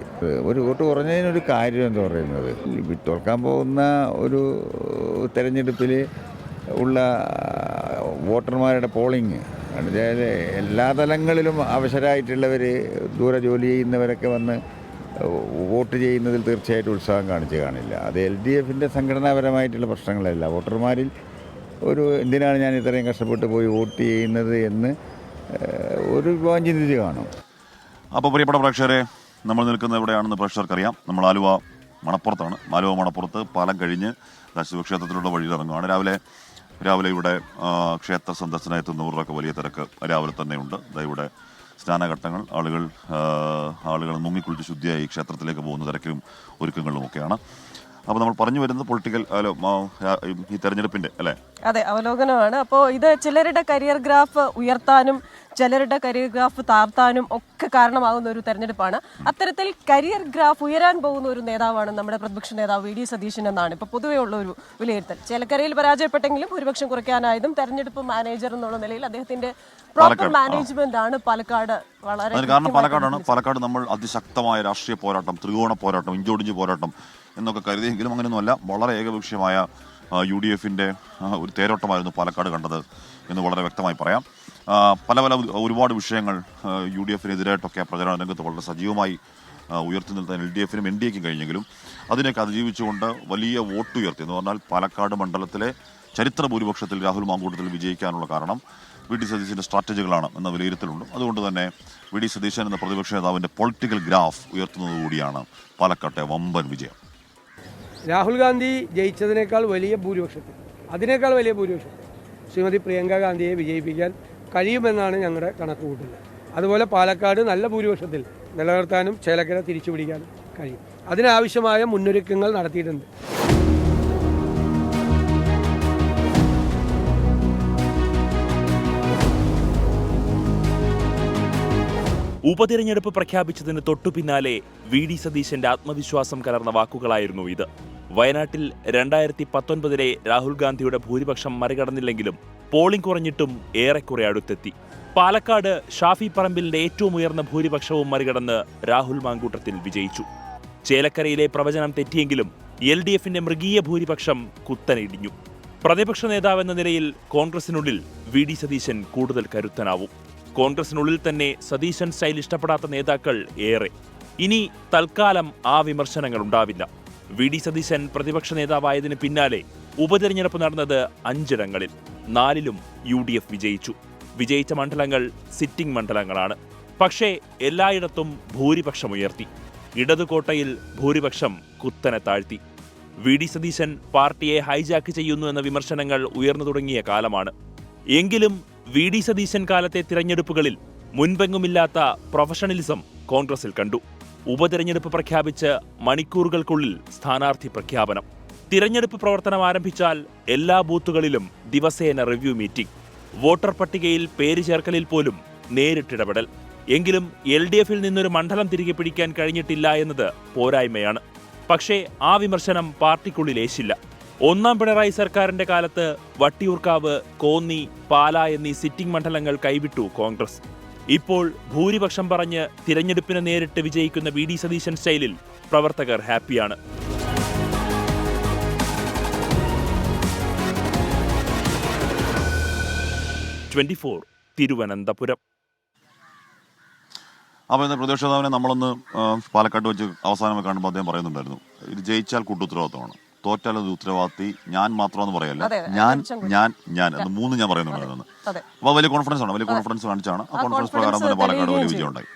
ഒരു വോട്ട് കുറഞ്ഞതിനൊരു കാര്യം എന്ന് പറയുന്നത്, തോൽക്കാൻ പോകുന്ന ഒരു തെരഞ്ഞെടുപ്പിൽ ഉള്ള വോട്ടർമാരുടെ പോളിങ്, അതായത് എല്ലാ തലങ്ങളിലും അവശരായിട്ടുള്ളവർ, ദൂരെ ജോലി ചെയ്യുന്നവരൊക്കെ വന്ന് വോട്ട് ചെയ്യുന്നതിൽ തീർച്ചയായിട്ടും ഉത്സാഹം കാണിച്ച് കാണില്ല. അത് LDFന്റെ സംഘടനാപരമായിട്ടുള്ള പ്രശ്നങ്ങളല്ല. വോട്ടർമാരിൽ എന്തിനാണ് ഞാൻ ഇത്രയും കഷ്ടപ്പെട്ട് പോയി വോട്ട് ചെയ്യുന്നത് എന്ന് ഒരു വിഭാഗം ചിന്തിച്ച് കാണും. അപ്പോൾ പ്രിയപ്പെട്ട പ്രേക്ഷകരെ, നമ്മൾ നിൽക്കുന്നത് എവിടെയാണെന്ന് പ്രേക്ഷകർക്കറിയാം. നമ്മൾ ആലുവ മണപ്പുറത്താണ്. ആലുവ മണപ്പുറത്ത് പാലം കഴിഞ്ഞ് ശിവക്ഷേത്രത്തിലുള്ള വഴിയിലിറങ്ങുകയാണ്. രാവിലെ ഇവിടെ ക്ഷേത്ര സന്ദർശനം എത്തുന്നവരുടെയൊക്കെ വലിയ തിരക്ക് രാവിലെ തന്നെയുണ്ട്. ഇവിടെ സ്നാനഘട്ടങ്ങൾ, ആളുകൾ മുങ്ങിക്കുളിച്ച് ശുദ്ധിയായി ക്ഷേത്രത്തിലേക്ക് പോകുന്ന തിരക്കിലും ഒരുക്കങ്ങളുമൊക്കെയാണ്. അപ്പോൾ നമ്മൾ പറഞ്ഞു വരുന്നത് പൊളിറ്റിക്കൽ ഈ തെരഞ്ഞെടുപ്പിന്റെ അല്ലേ? അതെ, അവലോകനമാണ്. അപ്പോൾ ഇത് ചിലരുടെ കരിയർ ഗ്രാഫ് ഉയർത്താനും ചിലരുടെ കരിയർ ഗ്രാഫ് താഴ്ത്താനും ഒക്കെ കാരണമാകുന്ന ഒരു തെരഞ്ഞെടുപ്പാണ്. അത്തരത്തിൽ കരിയർ ഗ്രാഫ് ഉയരാൻ പോകുന്ന ഒരു നേതാവാണ് നമ്മുടെ പ്രതിപക്ഷ നേതാവ് VD സതീശൻ എന്നാണ് ഇപ്പോൾ പൊതുവേ ഉള്ള ഒരു വിലയിരുത്തൽ. ചേലക്കരയിൽ പരാജയപ്പെട്ടെങ്കിലും ഭൂരിപക്ഷം കുറയ്ക്കാനായതും തെരഞ്ഞെടുപ്പ് മാനേജർ എന്നുള്ള നിലയിൽ അദ്ദേഹത്തിന്റെ പ്രോപ്പർ മാനേജ്മെന്റ് ആണ് പാലക്കാട്. കാരണം പാലക്കാട് നമ്മൾ അതിശക്തമായ രാഷ്ട്രീയ പോരാട്ടം, ത്രികോണ പോരാട്ടം, ഇഞ്ചോടിഞ്ച് പോരാട്ടം എന്നൊക്കെ കരുതിയെങ്കിലും അങ്ങനെയൊന്നുമല്ല. വളരെ ഏകപക്ഷീയമായ UDFന്റെ ഒരു തേരോട്ടമായിരുന്നു പാലക്കാട് കണ്ടത് എന്ന് വളരെ വ്യക്തമായി പറയാം. ഒരുപാട് വിഷയങ്ങൾ UDFനെതിരായിട്ടൊക്കെ പ്രചരണ രംഗത്ത് വളരെ സജീവമായി ഉയർത്തി നിർത്താൻ LDFനും NDAക്കും കഴിഞ്ഞെങ്കിലും അതിനൊക്കെ അതിജീവിച്ചുകൊണ്ട് വലിയ വോട്ട് ഉയർത്തി എന്ന് പറഞ്ഞാൽ പാലക്കാട് മണ്ഡലത്തിലെ ചരിത്ര ഭൂരിപക്ഷത്തിൽ രാഹുൽ മാങ്കൂട്ടത്തിൽ വിജയിക്കാനുള്ള കാരണം VD സതീശന്റെ സ്ട്രാറ്റജികളാണ് എന്ന വിലയിരുത്തലുണ്ട്. അതുകൊണ്ട് തന്നെ VD സതീശൻ എന്ന പ്രതിപക്ഷ നേതാവിന്റെ പൊളിറ്റിക്കൽ ഗ്രാഫ് ഉയർത്തുന്നതുകൂടിയാണ് പാലക്കാട്ടെ വമ്പൻ വിജയം. രാഹുൽ ഗാന്ധി ജയിച്ചതിനേക്കാൾ വലിയ ഭൂരിപക്ഷത്തിൽ ശ്രീമതി പ്രിയങ്ക ഗാന്ധിയെ വിജയിപ്പിക്കാൻ കഴിയുമെന്നാണ് ഞങ്ങളുടെ കണക്കുകൂട്ടുന്നത്. അതുപോലെ പാലക്കാട് നല്ല ഭൂരിപക്ഷത്തിൽ നിലനിർത്താനും ചേലക്കര തിരിച്ചുപിടിക്കാനും കഴിയും. അതിനാവശ്യമായ മുന്നൊരുക്കങ്ങൾ നടത്തിയിട്ടുണ്ട്. ഉപതിരഞ്ഞെടുപ്പ് പ്രഖ്യാപിച്ചതിന് തൊട്ടുപിന്നാലെ VD സതീശന്റെ ആത്മവിശ്വാസം കലർന്ന വാക്കുകളായിരുന്നു ഇത്. വയനാട്ടിൽ 2019 രാഹുൽ ഗാന്ധിയുടെ ഭൂരിപക്ഷം മറികടന്നില്ലെങ്കിലും പോളിംഗ് കുറഞ്ഞിട്ടും ഏറെക്കുറെ അടുത്തെത്തി. പാലക്കാട് ഷാഫി പറമ്പിലിന്റെ ഏറ്റവും ഉയർന്ന ഭൂരിപക്ഷവും മറികടന്ന് രാഹുൽ മാങ്കൂട്ടത്തിൽ വിജയിച്ചു. ചേലക്കരയിലെ പ്രവചനം തെറ്റിയെങ്കിലും LDFന്റെ മൃഗീയ ഭൂരിപക്ഷം കുത്തനെയിടിഞ്ഞു. പ്രതിപക്ഷ നേതാവെന്ന നിലയിൽ കോൺഗ്രസിനുള്ളിൽ VD സതീശൻ കൂടുതൽ കരുത്തനാവും. കോൺഗ്രസിനുള്ളിൽ തന്നെ സതീശൻ സ്റ്റൈൽ ഇഷ്ടപ്പെടാത്ത നേതാക്കൾ ഏറെ. ഇനി തൽക്കാലം ആ വിമർശനങ്ങൾ ഉണ്ടാവില്ല. VD സതീശൻ പ്രതിപക്ഷ നേതാവായതിന് പിന്നാലെ ഉപതെരഞ്ഞെടുപ്പ് നടന്നത് 5 ഇടങ്ങളിൽ. 4ലും UDF വിജയിച്ചു. വിജയിച്ച മണ്ഡലങ്ങൾ സിറ്റിംഗ് മണ്ഡലങ്ങളാണ്. പക്ഷേ എല്ലായിടത്തും ഭൂരിപക്ഷമുയർത്തി. ഇടതുകോട്ടയിൽ ഭൂരിപക്ഷം കുത്തനെ താഴ്ത്തി. VD സതീശൻ പാർട്ടിയെ ഹൈജാക്ക് ചെയ്യുന്നു എന്ന വിമർശനങ്ങൾ ഉയർന്നു തുടങ്ങിയ കാലമാണ്. എങ്കിലും VD സതീശൻ കാലത്തെ തിരഞ്ഞെടുപ്പുകളിൽ മുൻപെങ്ങുമില്ലാത്ത പ്രൊഫഷണലിസം കോൺഗ്രസിൽ കണ്ടു. ഉപതെരഞ്ഞെടുപ്പ് പ്രഖ്യാപിച്ച് മണിക്കൂറുകൾക്കുള്ളിൽ സ്ഥാനാർത്ഥി പ്രഖ്യാപനം. തിരഞ്ഞെടുപ്പ് പ്രവർത്തനം ആരംഭിച്ചാൽ എല്ലാ ബൂത്തുകളിലും ദിവസേന റിവ്യൂ മീറ്റിംഗ്. വോട്ടർ പട്ടികയിൽ പേര് ചേർക്കലിൽ പോലും നേരിട്ടിടപെടൽ. എങ്കിലും LDFിൽ നിന്നൊരു മണ്ഡലം തിരികെ പിടിക്കാൻ കഴിഞ്ഞിട്ടില്ല എന്നത് പോരായ്മയാണ്. പക്ഷേ ആ വിമർശനം പാർട്ടിക്കുള്ളിൽ ഏശില്ല. ഒന്നാം പിണറായി സർക്കാരിന്റെ കാലത്ത് വട്ടിയൂർക്കാവ്, കോന്നി, പാല എന്നീ സിറ്റിംഗ് മണ്ഡലങ്ങൾ കൈവിട്ടു കോൺഗ്രസ്. ഇപ്പോൾ ഭൂരിപക്ഷം പറഞ്ഞ് തിരഞ്ഞെടുപ്പിനെ നേരിട്ട് വിജയിക്കുന്ന VD സതീശൻ സ്റ്റൈലിൽ പ്രവർത്തകർ ഹാപ്പിയാണ്. തിരുവനന്തപുരം. അപ്പോൾ ഇന്ന് പ്രതിപക്ഷ നേതാവിനെ നമ്മളൊന്ന് പാലക്കാട് വെച്ച് അവസാനമായി കാണുമ്പോൾ അദ്ദേഹം പറയുന്നുണ്ടായിരുന്നു, ഇത് ജയിച്ചാൽ കൂട്ടുത്തരവാദിത്തമാണ്, തോറ്റാൽ അത് ഉത്തരവാദിത്തി ഞാൻ മാത്രമെന്ന് പറയല്ല, ഞാൻ എന്ന് 3 ഞാൻ പറയുന്നുണ്ടായിരുന്നു. അപ്പോൾ വലിയ കോൺഫിഡൻസ് ആണ്, വലിയ കോൺഫിഡൻസ് കാണിച്ചാണ്. ആ കോൺഫിഡൻസ് പ്രകാരം തന്നെ പാലക്കാട് വലിയ വിജയം ഉണ്ടായി.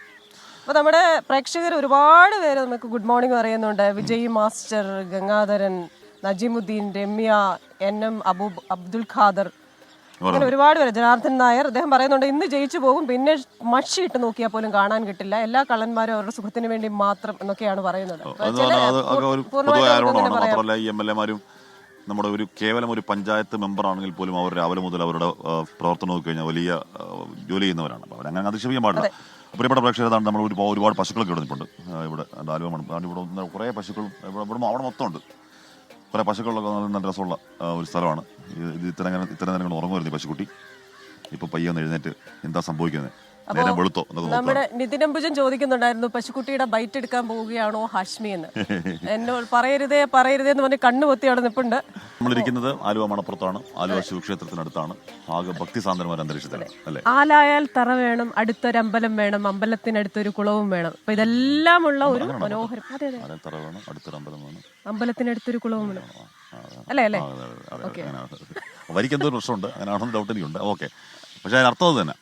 അപ്പോൾ നമ്മുടെ പ്രേക്ഷകർ ഒരുപാട് പേര് നമുക്ക് ഗുഡ് മോർണിംഗ് പറയുന്നുണ്ട്. വിജയ് മാസ്റ്റർ, ഗംഗാധരൻ, നജീമുദ്ദീൻ, രമ്യ, NM, അബ്ദുൽ ഖാദർ, അങ്ങനെ ഒരുപാട് പേര്. ജനാർദ്ദൻ നായർ അദ്ദേഹം പറയുന്നുണ്ട് ഇന്ന് ജയിച്ചു പോകും, പിന്നെ മഷി ഇട്ട് നോക്കിയാൽ പോലും കാണാൻ കിട്ടില്ല, എല്ലാ കള്ളന്മാരും അവരുടെ സുഖത്തിന് വേണ്ടി മാത്രം എന്നൊക്കെയാണ് പറയുന്നത്. പൊതുവായ ആരോപണമാണ്. മാത്രമല്ല ഈ MLA-മാരും നമ്മുടെ കേവലം ഒരു പഞ്ചായത്ത് മെമ്പർ ആണെങ്കിൽ പോലും അവർ രാവിലെ മുതൽ അവരുടെ പ്രവർത്തനം നോക്കി കഴിഞ്ഞാൽ വലിയ ജോലി ചെയ്യുന്നവരാണ്. അപ്പോൾ അവരങ്ങനെ അധിക്ഷേപിക്കാൻ പാടില്ല. പ്രിയപ്പെട്ട പ്രേക്ഷകരാണ്, നമ്മൾ ഒരുപാട് പശുക്കളൊക്കെ ഇവിടെ നിൽപ്പുണ്ട്. ഇവിടെ ഇവിടെ കുറേ പശുക്കളും ഇവിടെ അവിടെ മൊത്തം ഉണ്ട്. കുറേ പശുക്കളിലൊക്കെ നല്ല രസമുള്ള ഒരു സ്ഥലമാണ്. ഇത്തരം നേരം ഉറങ്ങുമായിരുന്നു ഈ പശുക്കുട്ടി. ഇപ്പോൾ പയ്യൊന്ന് എഴുന്നേറ്റ് എന്താ സംഭവിക്കുന്നത്, നേരം വെളുത്തോ എന്നൊക്കെ നമ്മുടെ നിതിനംബുജൻ ചോദിക്കുന്നുണ്ടായിരുന്നു പശുക്കുട്ടിയുടെ ബൈറ്റ് എടുക്കാൻ പോവുകയാണോ ഹാഷ്മി എന്ന്. എന്നോട് പറയരുതേ എന്ന് പറഞ്ഞ് കണ്ണുപൊത്തി അവിടെ നിൽപ്പുണ്ട്. നമ്മളിരിക്കുന്നത് ആലുവ മണപ്പുറത്താണ്. ആലുവ ശിവക്ഷേത്രത്തിനടുത്താണ്. ആകെ ഭക്തിസാന്ദ്രമായ അന്തരീക്ഷത്തിലാണ് അല്ലേ. ആലായാൽ തറ വേണം, അടുത്തൊരമ്പലം വേണം, അമ്പലത്തിനടുത്തൊരു കുളവും വേണം. അപ്പൊ ഇതെല്ലാം ഉള്ള ഒരു മനോഹരം. തറ വേണം, അടുത്തൊരു അമ്പലം വേണം, അമ്പലത്തിനടുത്തൊരു കുളവും വേണം അല്ലേ അല്ലേ. വരിക്ക് എന്തോ പ്രശ്നമുണ്ട്, അങ്ങനെയാണെന്ന് ഡൗട്ട് എനിക്കുണ്ട്. ഓക്കെ, പക്ഷെ അതിനർത്ഥം അത് തന്നെ.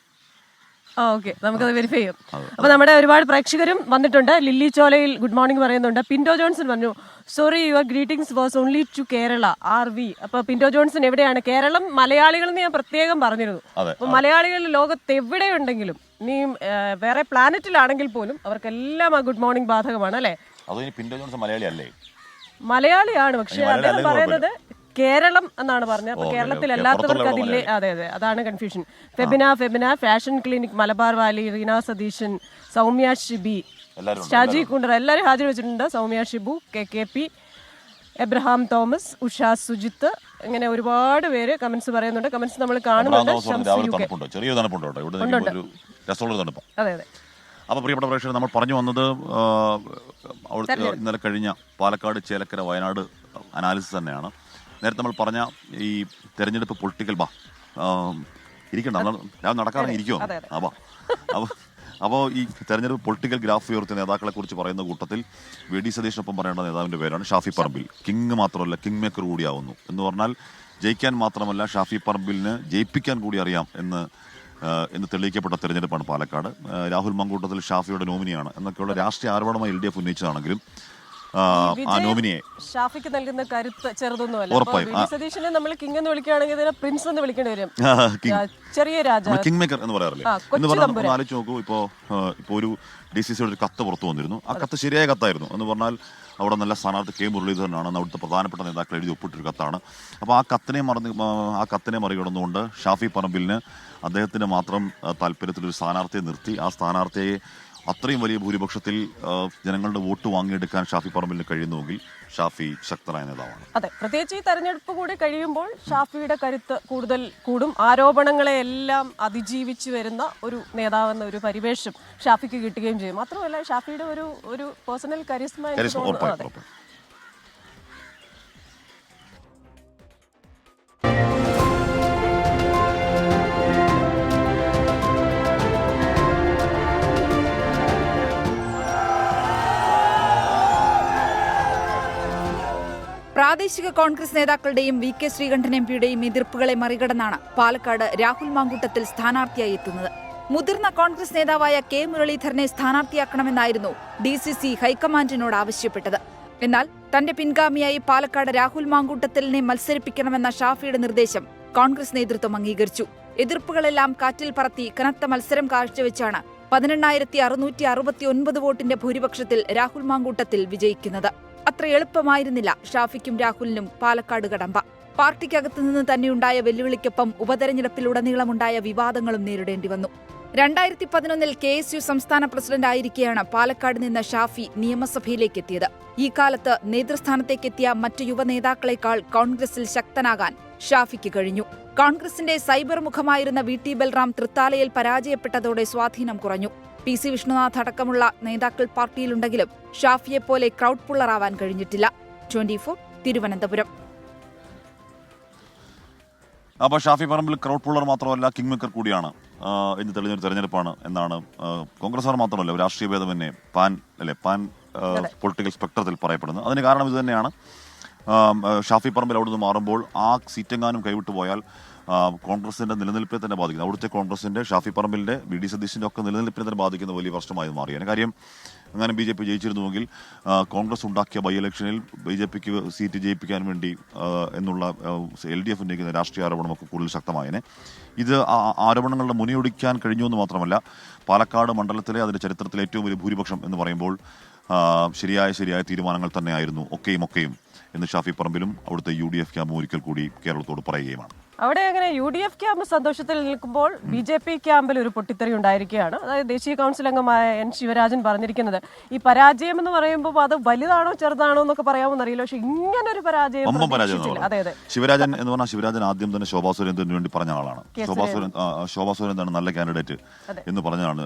ഓക്കെ, നമുക്കത് വെരിഫൈ ചെയ്യാം. അപ്പൊ നമ്മുടെ ഒരുപാട് പ്രേക്ഷകരും വന്നിട്ടുണ്ട്. ലില്ലി ചോലയിൽ ഗുഡ് മോർണിംഗ് പറയുന്നുണ്ട്. പിന്റോ ജോൺസൺ പറഞ്ഞു sorry your greetings was only to Kerala RV. അപ്പൊ പിന്റോ ജോൺസൺ എവിടെയാണ്? കേരളം മലയാളികൾ എന്ന് ഞാൻ പ്രത്യേകം പറഞ്ഞിരുന്നു. അപ്പൊ മലയാളികൾ ലോകത്ത് എവിടെയുണ്ടെങ്കിലും നീ വേറെ പ്ലാനറ്റിലാണെങ്കിൽ പോലും അവർക്കെല്ലാം ആ ഗുഡ് മോർണിംഗ് ബാധകമാണ് അല്ലേ. പിന്റോ ജോൺസൺ മലയാളി അല്ലേ? മലയാളിയാണ്, പക്ഷെ അദ്ദേഹം പറയുന്നത് കേരളം എന്നാണ് പറഞ്ഞത്. അപ്പൊ കേരളത്തിൽ അല്ലാത്തവർക്ക് അതില്ലേ. അതെ, അതാണ് confusion. Febina fashion clinic, Malabar Valley, Reena Satheesan, Soumya Shibi, Shaji Kundara എല്ലാവരും ഹാജർ വെച്ചിട്ടുണ്ട്. Soumya Shibu, KP, Abraham Thomas, Usha Sujith, ഇങ്ങനെ ഒരുപാട് പേര് കമന്റ്സ് പറയുന്നുണ്ട്. കമന്റ്സ് നമ്മൾ കാണുന്നുണ്ട്. അതെ. അപ്പോൾ പ്രിയപ്പെട്ട പ്രേക്ഷകർ, നമ്മൾ പറഞ്ഞു വന്നത് ഇന്നലെ കഴിഞ്ഞ പാലക്കാട്, ചേലക്കര, വയനാട് അനാലിസിസ് തന്നെയാണ്. നേരത്തെ നമ്മൾ പറഞ്ഞ ഈ തെരഞ്ഞെടുപ്പ് പൊളിറ്റിക്കൽ ഇരിക്കണ്ട നടക്കാതെ ഇരിക്കുമോ. അപ്പോൾ ഈ തെരഞ്ഞെടുപ്പ് പൊളിറ്റിക്കൽ ഗ്രാഫ് ഉയർത്തിയ നേതാക്കളെ കുറിച്ച് പറയുന്ന കൂട്ടത്തിൽ VD സതീഷിനൊപ്പം പറയേണ്ട നേതാവിൻ്റെ പേരാണ് ഷാഫി പറമ്പിൽ. കിങ് മാത്രമല്ല, കിങ് മേക്കർ കൂടിയാവുന്നു എന്ന് പറഞ്ഞാൽ ജയിക്കാൻ മാത്രമല്ല ഷാഫി പറമ്പിലിന് ജയിപ്പിക്കാൻ കൂടി അറിയാം എന്ന് തെളിയിക്കപ്പെട്ട തെരഞ്ഞെടുപ്പാണ് പാലക്കാട്. രാഹുൽ മങ്കൂട്ടത്തിൽ ഷാഫിയുടെ നോമിനിയാണ് എന്നൊക്കെയുള്ള രാഷ്ട്രീയ ആരോപണമായി LDF ഉന്നയിച്ചതാണെങ്കിലും ആ നോമിനിയെ ഷാഫിക്ക് നൽകുന്ന കരുത്ത് ചെറുതൊന്നുമല്ല. സതീഷിനെ നമ്മൾ കിങ് എന്ന് വിളിക്കുകയാണെങ്കിൽ പ്രിൻസ് എന്ന് വിളിക്കേണ്ടി വരും. ചെറിയ രാജാവ്, കിങ് മേക്കർ എന്ന് പറയാറില്ലേ എന്ന് പറഞ്ഞാൽ ആലോചിച്ച് നോക്കൂ. ഇപ്പോൾ ഒരു DCCയുടെ ഒരു കത്ത് പുറത്തു വന്നിരുന്നു. ആ കത്ത് ശരിയായ കത്തായിരുന്നു എന്ന് പറഞ്ഞാൽ അവിടെ നല്ല സ്ഥാനാർത്ഥി K മുരളീധരനാണ് അവിടുത്തെ പ്രധാനപ്പെട്ട നേതാക്കൾ എഴുതി ഒപ്പിട്ടൊരു കത്താണ്. അപ്പോൾ ആ കത്തിനെ മറികടന്നുകൊണ്ട് ഷാഫി പറമ്പിലിന് അദ്ദേഹത്തിന് മാത്രം താല്പര്യത്തിലൊരു സ്ഥാനാർത്ഥിയെ നിർത്തി ആ സ്ഥാനാർത്ഥിയെ അത്രയും വലിയ ഭൂരിപക്ഷത്തിൽ ജനങ്ങളുടെ വോട്ട് വാങ്ങിയെടുക്കാൻ ഷാഫി പറമ്പിലിന് കഴിയുന്നുവെങ്കിൽ ഷാഫി ശക്തനായ നേതാവാണ്. അതെ, പ്രത്യേകിച്ച് ഈ തെരഞ്ഞെടുപ്പ് കൂടി കഴിയുമ്പോൾ ഷാഫിയുടെ കരുത്ത് കൂടുതൽ കൂടും. ആരോപണങ്ങളെ എല്ലാം അതിജീവിച്ച് വരുന്ന ഒരു നേതാവെന്ന ഒരു പരിവേഷം ഷാഫിക്ക് കിട്ടുകയും ചെയ്യും. മാത്രമല്ല ഷാഫിയുടെ ഒരു പേഴ്സണൽ കരിസ്മ. പ്രാദേശിക കോൺഗ്രസ് നേതാക്കളുടെയും VK ശ്രീകണ്ഠൻ MPയുടെയും എതിർപ്പുകളെ മറികടന്നാണ് പാലക്കാട് രാഹുൽ മാങ്കൂട്ടത്തിൽ സ്ഥാനാർത്ഥിയായി എത്തുന്നത്. മുതിർന്ന കോൺഗ്രസ് നേതാവായ K മുരളീധരനെ സ്ഥാനാർത്ഥിയാക്കണമെന്നായിരുന്നു DCC ഹൈക്കമാൻഡിനോട് ആവശ്യപ്പെട്ടത്. എന്നാൽ തന്റെ പിൻഗാമിയായി പാലക്കാട് രാഹുൽ മാങ്കൂട്ടത്തിലിനെ മത്സരിപ്പിക്കണമെന്ന ഷാഫിയുടെ നിർദ്ദേശം കോൺഗ്രസ് നേതൃത്വം അംഗീകരിച്ചു. എതിർപ്പുകളെല്ലാം കാറ്റിൽ പറത്തി കനത്ത മത്സരം കാഴ്ചവെച്ചാണ് 18,669 വോട്ടിന്റെ ഭൂരിപക്ഷത്തിൽ രാഹുൽ മാങ്കൂട്ടത്തിൽ വിജയിക്കുന്നത്. അത്ര എളുപ്പമായിരുന്നില്ല ഷാഫിക്കും രാഹുലിനും പാലക്കാട് കടമ്പ. പാർട്ടിക്കകത്തു നിന്ന് തന്നെയുണ്ടായ വെല്ലുവിളിക്കൊപ്പം ഉപതെരഞ്ഞെടുപ്പിലുടനീളമുണ്ടായ വിവാദങ്ങളും നേരിടേണ്ടി വന്നു. 2011 KSU സംസ്ഥാന പ്രസിഡന്റ് ആയിരിക്കെയാണ് പാലക്കാട് നിന്ന് ഷാഫി നിയമസഭയിലേക്ക് എത്തിയത്. ഈ കാലത്ത് നേതൃസ്ഥാനത്തേക്കെത്തിയ മറ്റു യുവനേതാക്കളെക്കാൾ കോൺഗ്രസിൽ ശക്തനാകാൻ ഷാഫിക്ക് കഴിഞ്ഞു. കോൺഗ്രസിന്റെ സൈബർ മുഖമായിരുന്ന VT ബൽറാം തൃത്താലയിൽ പരാജയപ്പെട്ടതോടെ സ്വാധീനം കുറഞ്ഞു. PC വിഷ്ണുനാഥ് അടക്കമുള്ള നേതാക്കൾ പാർട്ടിയിലുണ്ടെങ്കിലും ഷാഫിയെപ്പോലെ ക്രൗഡ് പുള്ളറാവാൻ കഴിഞ്ഞിട്ടില്ല. 24 തിരുവനന്തപുരം. അപ്പോൾ ഷാഫി പറമ്പിൽ ക്രൗഡ് പുള്ളർ മാത്രമല്ല കിങ് മേക്കർ കൂടിയാണ് എന്ന് തെളിഞ്ഞൊരു തെരഞ്ഞെടുപ്പാണ് എന്നാണ് കോൺഗ്രസ്സുകാർ മാത്രമല്ല രാഷ്ട്രീയ ഭേദമന്യേ പാൻ പൊളിറ്റിക്കൽ സ്പെക്ട്രത്തിൽ പറയപ്പെടുന്നത്. അതിന് കാരണം ഇത് തന്നെയാണ്. ഷാഫി പറമ്പിൽ അവിടെ നിന്ന് മാറുമ്പോൾ ആ സീറ്റെങ്ങാനും കൈവിട്ടു പോയാൽ കോൺഗ്രസിന്റെ നിലനിൽപ്പിനെ തന്നെ ബാധിക്കുന്നത്. അവിടുത്തെ കോൺഗ്രസിന്റെ ഷാഫി പറമ്പിലിന്റെ VD സതീശിന്റെ ഒക്കെ നിലനിൽപ്പിനെ തന്നെ ബാധിക്കുന്ന വലിയ പ്രശ്നമായി മാറിയാണ്. കാര്യം അങ്ങനെ BJP ജയിച്ചിരുന്നുവെങ്കിൽ കോൺഗ്രസ് ഉണ്ടാക്കിയ ബൈ ഇലക്ഷനിൽ BJPക്ക് സീറ്റ് ജയിപ്പിക്കാൻ വേണ്ടി എന്നുള്ള LDF ഉന്നയിക്കുന്ന രാഷ്ട്രീയ ആരോപണമൊക്കെ കൂടുതൽ ശക്തമായേനെ. ഇത് ആരോപണങ്ങളുടെ മുനയൊടിക്കാൻ കഴിഞ്ഞുവെന്ന് മാത്രമല്ല, പാലക്കാട് മണ്ഡലത്തിലെ അതിൻ്റെ ചരിത്രത്തിലെ ഏറ്റവും വലിയ ഭൂരിപക്ഷം എന്ന് പറയുമ്പോൾ ശരിയായ തീരുമാനങ്ങൾ തന്നെയായിരുന്നു ഒക്കെയും എന്ന് ഷാഫി പറമ്പിലും അവിടുത്തെ UDF ക്യാമ്പും ഒരിക്കൽ കൂടി കേരളത്തോട് പറയുകയുമാണ്. അവിടെ അങ്ങനെ UDF ക്യാമ്പ് സന്തോഷത്തിൽ നിൽക്കുമ്പോൾ BJP ക്യാമ്പിൽ ഒരു പൊട്ടിത്തെറി ഉണ്ടായിരിക്കുകയാണ്. അതായത് ദേശീയ കൗൺസിൽ അംഗമായ N. ശിവരാജൻ പറഞ്ഞിരിക്കുന്നത് ഈ പരാജയം എന്ന് പറയുമ്പോൾ അത് വലുതാണോ ചെറുതാണോ എന്നൊക്കെ പറയാമെന്ന് അറിയില്ല, പക്ഷെ ഇങ്ങനെ ഒരു പരാജയം. അതെ. ശിവരാജൻ എന്ന് പറഞ്ഞാൽ ശിവരാജൻ ആദ്യം തന്നെ ശോഭാ സുരേന്ദ്രന് വേണ്ടി പറഞ്ഞ ആളാണ്. ശോഭാ സുരേന്ദ്രനാണ് നല്ല കാൻഡിഡേറ്റ് എന്ന് പറഞ്ഞതാണ്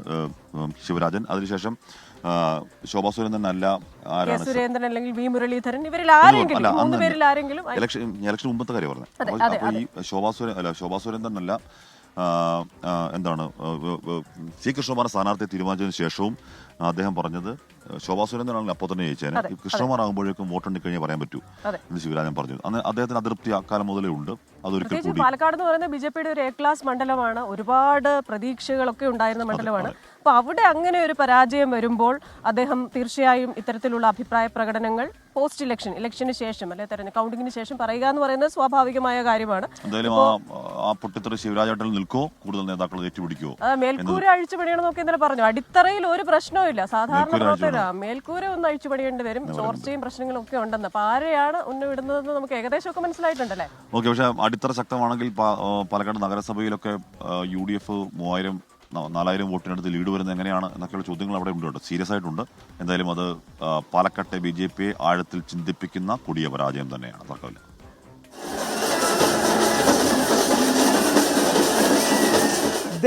ശിവരാജൻ. അതിനുശേഷം ശോഭാ സുരേന്ദ്രൻ അല്ല, ആരാണ് സുരേന്ദ്രൻ അല്ലെങ്കിൽ V. മുരളീധരൻ, ഇവരിൽ ആരെങ്കിലും മൂന്ന് പേരിൽ ആരെങ്കിലും ഇലക്ഷൻ മുമ്പത്തെ കാര്യം പറഞ്ഞത്. അപ്പോൾ ഈ ശോഭാ സുരേന്ദ്രൻ അല്ല, എന്താണ് C. കൃഷ്ണകുമാർ സ്ഥാനാർത്ഥിയെ തീരുമാനിച്ചതിന് ശേഷവും അദ്ദേഹം പറഞ്ഞത് ശോഭാ സുരേന്ദ്രനാണെങ്കിൽ അപ്പോൾ തന്നെ ജയിച്ചേനെ, കൃഷ്ണകുമാർ ആകുമ്പോഴേക്കും വോട്ടെണ്ണി കഴിഞ്ഞാൽ പറയാൻ പറ്റൂ എന്ന് ശിവരാജൻ പറഞ്ഞു. അന്ന് അദ്ദേഹത്തിന് അതൃപ്തി അക്കാലം മുതലേ ഉണ്ട്. അതൊരിക്കൽ കൂടി പാലക്കാട് എന്ന് പറയുന്നത് BJPയുടെ ഒരു A ക്ലാസ് മണ്ഡലമാണ്, ഒരുപാട് പ്രതീക്ഷകളൊക്കെ ഉണ്ടായിരുന്ന മണ്ഡലമാണ്. അപ്പോൾ അവിടെ അങ്ങനെ ഒരു പരാജയം വരുമ്പോൾ അദ്ദേഹം തീർച്ചയായും ഇത്തരത്തിലുള്ള അഭിപ്രായ പ്രകടനങ്ങൾ പോസ്റ്റ് ഇലക്ഷന് ശേഷം അല്ലെ കൗണ്ടിങ്ങിന് ശേഷം പറയുക എന്ന് പറയുന്നത് സ്വാഭാവികമായ കാര്യമാണ്. എന്തായാലും ആ പൊട്ടിത്തെറി ശിവരാജേട്ടൻ നിൽക്കോ കൂടുതൽ നേതാക്കൾ ഏറ്റുപിടിക്കുമോ? മേൽക്കൂര അഴിച്ചു പണിയണമെന്നൊക്കെ ഇന്നലെ പറഞ്ഞു. അടിത്തറയിൽ ഒരു പ്രശ്നവും ഇല്ല, സാധാരണ മേൽക്കൂര ഒന്ന് അഴിച്ചു പണിയേണ്ടി വരും, ചോർച്ചയും പ്രശ്നങ്ങളും ഒക്കെ ഉണ്ടെന്ന്. അപ്പൊ ആരെയാണ് ഉന്നവിടുന്നതെന്ന് നമുക്ക് ഏകദേശം ഒക്കെ മനസ്സിലായിട്ടുണ്ടല്ലേ. ഓക്കെ, പക്ഷെ അടിത്തറ ശക്തമാണെങ്കിൽ പാലക്കാട് നഗരസഭയിലൊക്കെ UDF 4,000 വോട്ടിനടുത്ത് ലീഡ് വരുന്നത് എങ്ങനെയാണ് എന്നൊക്കെയുള്ള ചോദ്യങ്ങൾ അവിടെ ഉണ്ട്, സീരിയസ് ആയിട്ടുണ്ട്. എന്തായാലും അത് പാലക്കാട്ടെ BJPയെ ആഴത്തിൽ ചിന്തിപ്പിക്കുന്ന കൊടിയ പരാജയം തന്നെയാണ്, തർക്കമില്ല.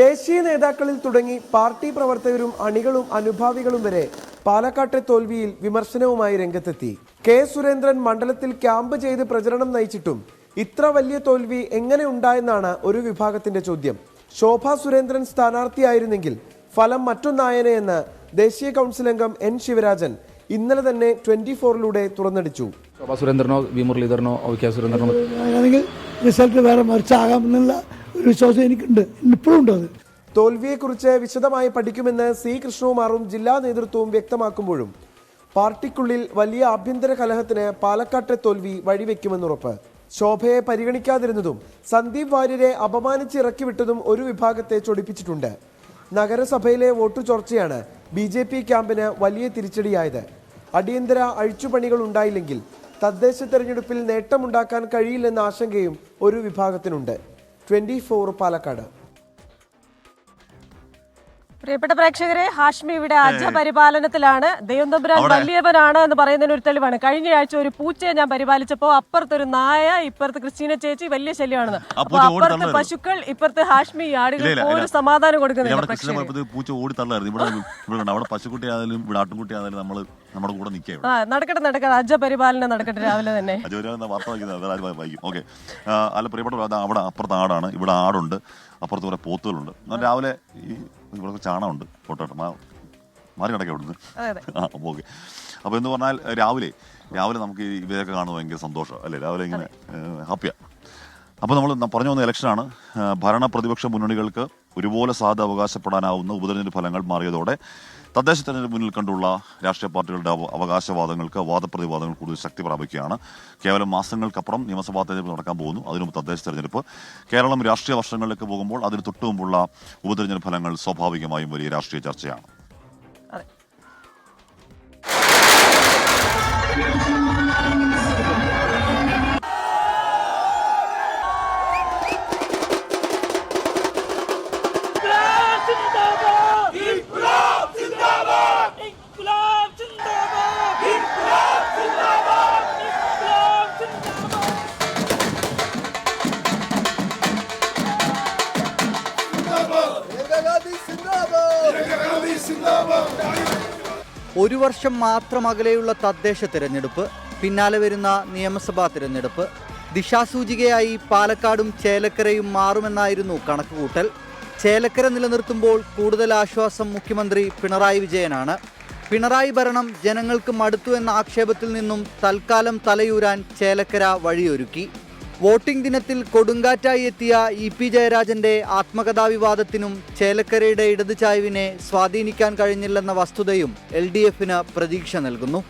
ദേശീയ നേതാക്കളിൽ തുടങ്ങി പാർട്ടി പ്രവർത്തകരും അണികളും അനുഭാവികളും വരെ പാലക്കാട്ടെ തോൽവിയിൽ വിമർശനവുമായി രംഗത്തെത്തി. K. സുരേന്ദ്രൻ മണ്ഡലത്തിൽ ക്യാമ്പ് ചെയ്ത് പ്രചരണം നയിച്ചിട്ടും ഇത്ര വലിയ തോൽവി എങ്ങനെ ഉണ്ടായെന്നാണ് ഒരു വിഭാഗത്തിന്റെ ചോദ്യം. ശോഭാ സുരേന്ദ്രൻ സ്ഥാനാർത്ഥിയായിരുന്നെങ്കിൽ ഫലം മറ്റൊന്നായനെയെന്ന് ദേശീയ കൗൺസിൽ അംഗം N. ശിവരാജൻ ഇന്നലെ തന്നെ 24-ലൂടെ തുറന്നടിച്ചു. ശോഭാ സുരേന്ദ്രനോ V. മുരളീധരനോ K. സുരേന്ദ്രനോ റിസൾട്ട് വേറെ മറിച്ചാകാമെന്നുള്ള ഒരു വിശ്വാസം എനിക്കുണ്ട്, ഇപ്പോഴും ഉണ്ട്. അത് തോൽവിയെക്കുറിച്ച് വിശദമായി പഠിക്കുമെന്ന് C. കൃഷ്ണകുമാറും ജില്ലാ നേതൃത്വവും വ്യക്തമാക്കുമ്പോഴും പാർട്ടിക്കുള്ളിൽ വലിയ ആഭ്യന്തര കലഹത്തിന് പാലക്കാട്ടെ തോൽവി വഴിവെക്കുമെന്നുറപ്പ്. ശോഭയെ പരിഗണിക്കാതിരുന്നതും സന്ദീപ് വാര്യരെ അപമാനിച്ച് ഇറക്കിവിട്ടതും ഒരു വിഭാഗത്തെ ചൊടിപ്പിച്ചിട്ടുണ്ട്. നഗരസഭയിലെ വോട്ടു ചോർച്ചയാണ് BJP ക്യാമ്പിന് വലിയ തിരിച്ചടിയായത്. അടിയന്തര അഴിച്ചുപണികൾ ഉണ്ടായില്ലെങ്കിൽ തദ്ദേശ തെരഞ്ഞെടുപ്പിൽ നേട്ടമുണ്ടാക്കാൻ കഴിയില്ലെന്ന ആശങ്കയും ഒരു വിഭാഗത്തിനുണ്ട്. 24 പാലക്കാട്. പ്രിയപ്പെട്ട പ്രേക്ഷകരെ, ഹാഷ്മി ഇവിടെ അജപരിപാലനത്തിലാണ്. ദൈവം തമ്പുരാൻ വലിയവനാണ് എന്ന് പറയുന്നതിന് ഒരു തെളിവാണ്. കഴിഞ്ഞ ആഴ്ച ഒരു പൂച്ചയെ ഞാൻ പരിപാലിച്ചപ്പോൾ അപ്പുറത്തൊരു നായ, ഇപ്പുറത്ത് ക്രിസ്റ്റീന ചേച്ചി, വലിയ ശല്യമാണെന്ന്. അപ്പൊ അപ്പുറത്ത് പശുക്കൾ, ഇപ്പുറത്ത് ഹാഷ്മി ആടുകൾക്ക് ഒരു സമാധാനം കൊടുക്കുന്നില്ല. പൂച്ച ഓടി തള്ളായിരുന്നു. ഇവിടെ അവിടെ പശുക്കുട്ടി ആയാലും ഇവിടെ ആട്ടുംകുട്ടി ആയാലും നമ്മൾ നമ്മുടെ കൂടെ നിൽക്കുക. നടക്കട്ടെ, അജപരിപാലനം നടക്കട്ടെ വാർത്ത വായിക്കും. ഓക്കെ, അല്ല പ്രിയപ്പെട്ട, അവിടെ അപ്പുറത്ത് ആടാണ്, ഇവിടെ ആടുണ്ട്, അപ്പുറത്ത് കുറെ പോത്തുകളുണ്ട്. രാവിലെ ഇവിടെ ചാണകമുണ്ട്, പോട്ടെ മാറി കിടക്കുക ഇവിടുന്ന്. ഓക്കെ, അപ്പോൾ എന്ന് പറഞ്ഞാൽ രാവിലെ നമുക്ക് ഇവരൊക്കെ കാണുന്നത് ഭയങ്കര സന്തോഷം അല്ലേ, രാവിലെ ഇങ്ങനെ ഹാപ്പിയാണ്. അപ്പോൾ നമ്മൾ പറഞ്ഞു വന്ന ഇലക്ഷനാണ്. ഭരണ പ്രതിപക്ഷ മുന്നണികൾക്ക് ഒരുപോലെ സാധ്യത അവകാശപ്പെടാനാവുന്ന ഉപതെരഞ്ഞെടുപ്പ് ഫലങ്ങൾ മാറിയതോടെ തദ്ദേശ തെരഞ്ഞെടുപ്പ് മുന്നിൽ കണ്ടുള്ള രാഷ്ട്രീയ പാർട്ടികളുടെ അവകാശവാദങ്ങൾക്ക് വാദപ്രതിവാദങ്ങൾ കൂടുതൽ ശക്തി പ്രാപിക്കുകയാണ്. കേവലം മാസങ്ങൾക്കപ്പുറം നിയമസഭാ തെരഞ്ഞെടുപ്പ് നടക്കാൻ പോകുന്നു, അതിനും തദ്ദേശ തെരഞ്ഞെടുപ്പ്. കേരളം രാഷ്ട്രീയ വർഷങ്ങളിലേക്ക് പോകുമ്പോൾ അതിന് തൊട്ടുമുമ്പുള്ള ഉപതെരഞ്ഞെടുപ്പ് ഫലങ്ങൾ സ്വാഭാവികമായും വലിയ രാഷ്ട്രീയ ചർച്ചയാണ്. ഒരു വർഷം മാത്രം അകലെയുള്ള തദ്ദേശ തിരഞ്ഞെടുപ്പ്, പിന്നാലെ വരുന്ന നിയമസഭാ തിരഞ്ഞെടുപ്പ്. ദിശാസൂചികയായി പാലക്കാടും ചേലക്കരയും മാറുമെന്നായിരുന്നു കണക്കുകൂട്ടൽ. ചേലക്കര നിലനിർത്തുമ്പോൾ കൂടുതൽ ആശ്വാസം മുഖ്യമന്ത്രി പിണറായി വിജയനാണ്. പിണറായി ഭരണം ജനങ്ങൾക്ക് മടുത്തു എന്ന ആക്ഷേപത്തിൽ നിന്നും തൽക്കാലം തലയൂരാൻ ചേലക്കര വഴിയൊരുക്കി. വോട്ടിംഗ് ദിനത്തിൽ കൊടുങ്കാറ്റായി എത്തിയ EP ജയരാജന്റെ ആത്മകഥാ വിവാദത്തിനും ചേലക്കരയുടെ ഇടത് ചായ്വിനെ സ്വാധീനിക്കാൻ കഴിഞ്ഞില്ലെന്ന വസ്തുതയും LDFന് പ്രതീക്ഷ നൽകുന്നു.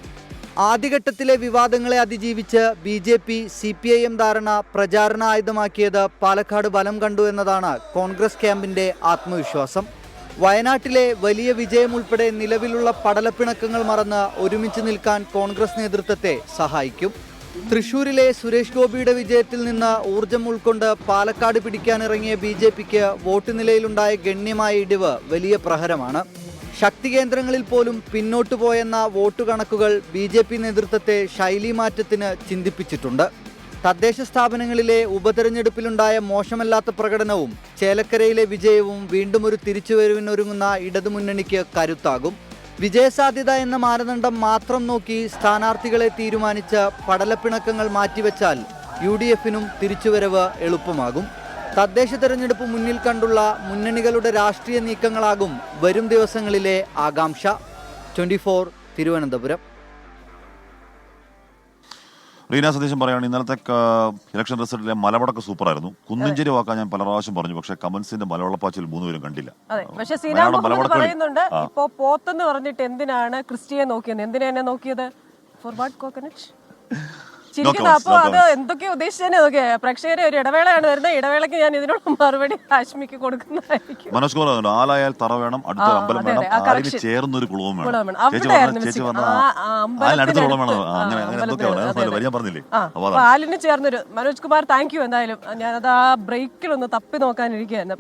ആദ്യഘട്ടത്തിലെ വിവാദങ്ങളെ അതിജീവിച്ച് BJP CPIM ധാരണ പ്രചാരണ ആയുധമാക്കിയത് പാലക്കാട് ബലം കണ്ടു എന്നതാണ് കോൺഗ്രസ് ക്യാമ്പിന്റെ ആത്മവിശ്വാസം. വയനാട്ടിലെ വലിയ വിജയം ഉൾപ്പെടെ നിലവിലുള്ള പടലപ്പിണക്കങ്ങൾ മറന്ന് ഒരുമിച്ച് നിൽക്കാൻ കോൺഗ്രസ് നേതൃത്വത്തെ സഹായിക്കും. തൃശൂരിലെ സുരേഷ് ഗോപിയുടെ വിജയത്തിൽ നിന്ന് ഊർജം ഉൾക്കൊണ്ട് പാലക്കാട് പിടിക്കാനിറങ്ങിയ BJPക്ക് വോട്ട് നിലയിലുണ്ടായ ഗണ്യമായ ഇടിവ് വലിയ പ്രഹരമാണ്. ശക്തി കേന്ദ്രങ്ങളിൽ പോലും പിന്നോട്ടു പോയെന്ന വോട്ട് കണക്കുകൾ BJP നേതൃത്വത്തെ ശൈലീമാറ്റത്തിന് ചിന്തിപ്പിച്ചിട്ടുണ്ട്. തദ്ദേശ സ്ഥാപനങ്ങളിലെ ഉപതെരഞ്ഞെടുപ്പിലുണ്ടായ മോശമല്ലാത്ത പ്രകടനവും ചേലക്കരയിലെ വിജയവും വീണ്ടും ഒരു തിരിച്ചുവരവിനൊരുങ്ങുന്ന ഇടതുമുന്നണിക്ക് കരുത്താകും. വിജയസാധ്യത എന്ന മാനദണ്ഡം മാത്രം നോക്കി സ്ഥാനാർത്ഥികളെ തീരുമാനിച്ച് പടലപ്പിണക്കങ്ങൾ മാറ്റിവെച്ചാൽ UDFനും തിരിച്ചുവരവ് എളുപ്പമാകും. തദ്ദേശ തെരഞ്ഞെടുപ്പ് മുന്നിൽ കണ്ടുള്ള മുന്നണികളുടെ രാഷ്ട്രീയ നീക്കങ്ങളാകും വരും ദിവസങ്ങളിലെ ആകാംക്ഷ. 24 തിരുവനന്തപുരം. റീന സതീശൻ പറയുകയാണ് ഇന്നലത്തെ ഇലക്ഷൻ റിസൾട്ടിലെ മലവടക്ക് സൂപ്പറായിരുന്നു. കുന്നിഞ്ചേരി വാക്കാൻ ഞാൻ പല പ്രാവശ്യം പറഞ്ഞു, പക്ഷേ കമൻസിന്റെ മലവെള്ളപ്പാച്ചിൽ 3 പേരും കണ്ടില്ല. അതെ, പക്ഷെ സീനാ മുഹമ്മദ് പറയുന്നുണ്ട് ഇപ്പോ പോത്തെന്ന് പറഞ്ഞിട്ട് എന്തിനാണ് ക്രിസ്റ്റിയെ നോക്കിയത്, എന്തിനാ എന്നെ നോക്കിയത്, ഫോർ വാട്ട് കോക്കനട്ട് ചിരിക്കുന്നു. അപ്പൊ അത് എന്തൊക്കെ ഉദ്ദേശിച്ചതന്നെ നോക്കിയ പ്രേക്ഷകരെ ഒരു ഇടവേളയാണ് വരുന്നത്. ഇടവേളയ്ക്ക് ഞാൻ ഇതിനുള്ള മറുപടി ഹാഷ്മിക്ക് കൊടുക്കുന്നതായിരിക്കും. മനോജ് കുമാർ ആലായാൽ തറ വേണം, അടുത്ത അമ്പലം വേണം, ആലിന് ചേർന്നൊരു കുളവും വേണം. ചേച്ചി പറഞ്ഞില്ലേ ആലിന് ചേർന്നൊരു. Manoj Kumar thank you. എന്തായാലും ഞാനത് ആ ബ്രേക്കിലൊന്ന് തപ്പി നോക്കാനിരിക്കുകയായിരുന്നു.